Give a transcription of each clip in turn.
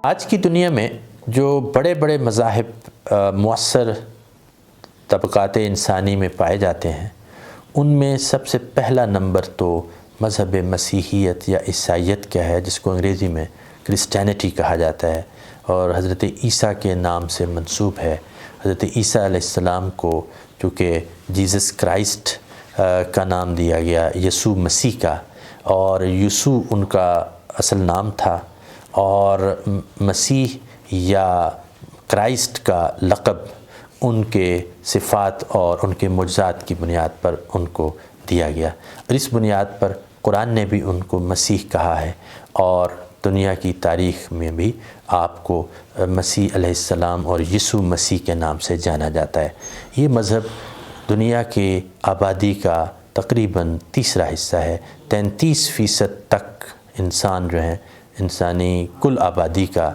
آج کی دنیا میں جو بڑے بڑے مذاہب مؤثر طبقات انسانی میں پائے جاتے ہیں، ان میں سب سے پہلا نمبر تو مذہب مسیحیت یا عیسائیت کا ہے، جس کو انگریزی میں کرسچینٹی کہا جاتا ہے، اور حضرت عیسیٰ کے نام سے منسوب ہے۔ حضرت عیسیٰ علیہ السلام کو چونکہ جیزس کرائسٹ کا نام دیا گیا، یسوع مسیح کا، اور یسوع ان کا اصل نام تھا، اور مسیح یا کرائسٹ کا لقب ان کے صفات اور ان کے معجزات کی بنیاد پر ان کو دیا گیا، اور اس بنیاد پر قرآن نے بھی ان کو مسیح کہا ہے، اور دنیا کی تاریخ میں بھی آپ کو مسیح علیہ السلام اور یسوع مسیح کے نام سے جانا جاتا ہے۔ یہ مذہب دنیا کے آبادی کا تقریباً تیسرا حصہ ہے۔ 33% تک انسان جو ہیں، انسانی کل آبادی کا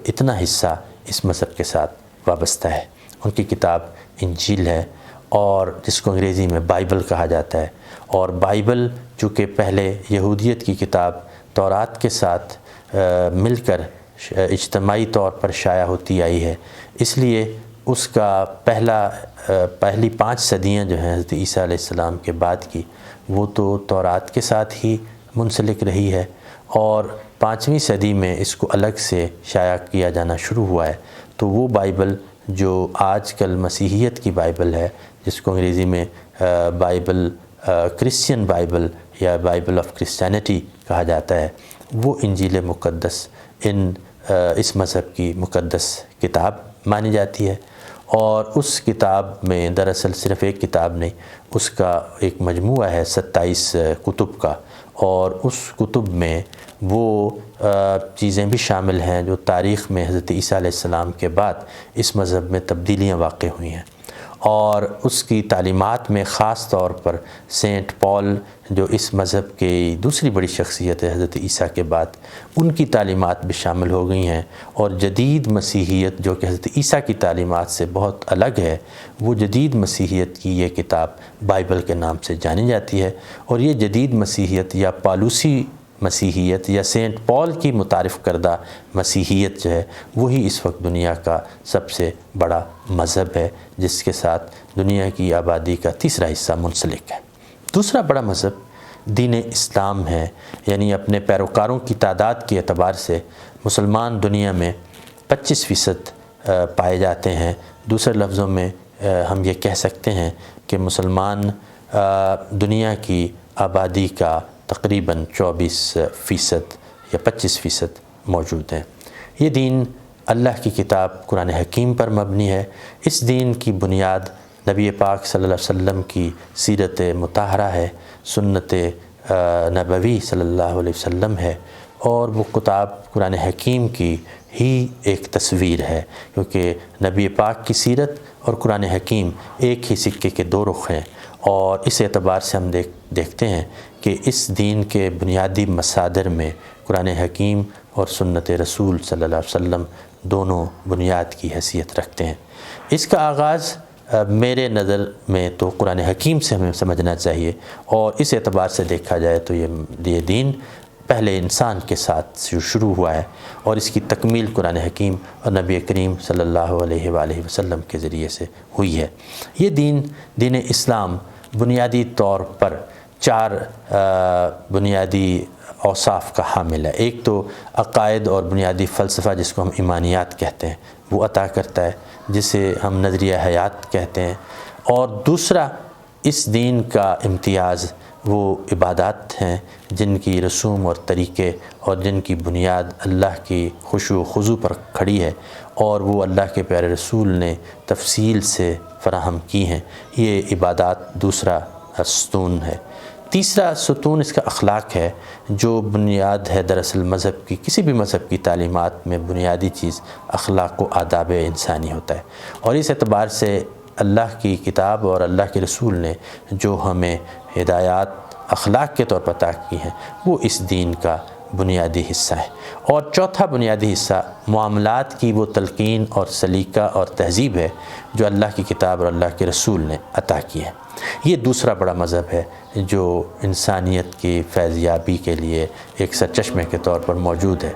اتنا حصہ اس مذہب کے ساتھ وابستہ ہے۔ ان کی کتاب انجیل ہے، اور جس کو انگریزی میں بائبل کہا جاتا ہے، اور بائبل چونکہ پہلے یہودیت کی کتاب تورات کے ساتھ مل کر اجتماعی طور پر شائع ہوتی آئی ہے، اس لیے اس کا پہلی 5 صدیاں جو ہیں حضرت عیسیٰ علیہ السلام کے بعد کی، وہ تو تورات کے ساتھ ہی منسلک رہی ہے، اور 5ویں صدی میں اس کو الگ سے شائع کیا جانا شروع ہوا ہے۔ تو وہ بائبل جو آج کل مسیحیت کی بائبل ہے، جس کو انگریزی میں بائبل کرسچین بائبل یا بائبل آف کرسچینٹی کہا جاتا ہے، وہ انجیل مقدس اس مذہب کی مقدس کتاب مانی جاتی ہے۔ اور اس کتاب میں دراصل صرف ایک کتاب نہیں، اس کا ایک مجموعہ ہے 27 کتب کا، اور اس کتب میں وہ چیزیں بھی شامل ہیں جو تاریخ میں حضرت عیسیٰ علیہ السلام کے بعد اس مذہب میں تبدیلیاں واقع ہوئی ہیں، اور اس کی تعلیمات میں خاص طور پر سینٹ پال جو اس مذہب کی دوسری بڑی شخصیت ہے حضرت عیسیٰ کے بعد، ان کی تعلیمات بھی شامل ہو گئی ہیں، اور جدید مسیحیت جو کہ حضرت عیسیٰ کی تعلیمات سے بہت الگ ہے، وہ جدید مسیحیت کی یہ کتاب بائبل کے نام سے جانی جاتی ہے۔ اور یہ جدید مسیحیت یا پالوسی مسیحیت یا سینٹ پال کی متعارف کردہ مسیحیت جو ہے، وہی اس وقت دنیا کا سب سے بڑا مذہب ہے، جس کے ساتھ دنیا کی آبادی کا تیسرا حصہ منسلک ہے۔ دوسرا بڑا مذہب دین اسلام ہے، یعنی اپنے پیروکاروں کی تعداد کے اعتبار سے مسلمان دنیا میں 25% پائے جاتے ہیں۔ دوسرے لفظوں میں ہم یہ کہہ سکتے ہیں کہ مسلمان دنیا کی آبادی کا تقریباً 24% یا 25% موجود ہیں۔ یہ دین اللہ کی کتاب قرآن حکیم پر مبنی ہے۔ اس دین کی بنیاد نبی پاک صلی اللہ علیہ وسلم کی سیرت مطہرہ ہے، سنت نبوی صلی اللہ علیہ وسلم ہے، اور وہ کتاب قرآن حکیم کی ہی ایک تصویر ہے، کیونکہ نبی پاک کی سیرت اور قرآن حکیم ایک ہی سکے کے 2 رخ ہیں، اور اس اعتبار سے ہم دیکھتے ہیں کہ اس دین کے بنیادی مصادر میں قرآن حکیم اور سنت رسول صلی اللہ علیہ وسلم دونوں بنیاد کی حیثیت رکھتے ہیں۔ اس کا آغاز میرے نظر میں تو قرآن حکیم سے ہمیں سمجھنا چاہیے، اور اس اعتبار سے دیکھا جائے تو یہ دین پہلے انسان کے ساتھ شروع ہوا ہے، اور اس کی تکمیل قرآن حکیم اور نبی کریم صلی اللہ علیہ وآلہ وسلم کے ذریعے سے ہوئی ہے۔ یہ دین اسلام بنیادی طور پر 4 بنیادی اوصاف کا حامل ہے۔ ایک تو عقائد اور بنیادی فلسفہ، جس کو ہم ایمانیات کہتے ہیں، وہ عطا کرتا ہے، جسے ہم نظریہ حیات کہتے ہیں، اور دوسرا اس دین کا امتیاز وہ عبادات ہیں جن کی رسوم اور طریقے اور جن کی بنیاد اللہ کی خشوع و خضوع پر کھڑی ہے، اور وہ اللہ کے پیارے رسول نے تفصیل سے فراہم کی ہیں۔ یہ عبادات دوسرا ستون ہے۔ تیسرا ستون اس کا اخلاق ہے، جو بنیاد ہے دراصل مذہب کی، کسی بھی مذہب کی تعلیمات میں بنیادی چیز اخلاق و آداب انسانی ہوتا ہے، اور اس اعتبار سے اللہ کی کتاب اور اللہ کے رسول نے جو ہمیں ہدایات اخلاق کے طور پر عطا کی ہیں، وہ اس دین کا بنیادی حصہ ہے۔ اور چوتھا بنیادی حصہ معاملات کی وہ تلقین اور سلیقہ اور تہذیب ہے جو اللہ کی کتاب اور اللہ کے رسول نے عطا کی ہے۔ یہ دوسرا بڑا مذہب ہے جو انسانیت کی فیض یابی کے لیے ایک سرچشمے کے طور پر موجود ہے۔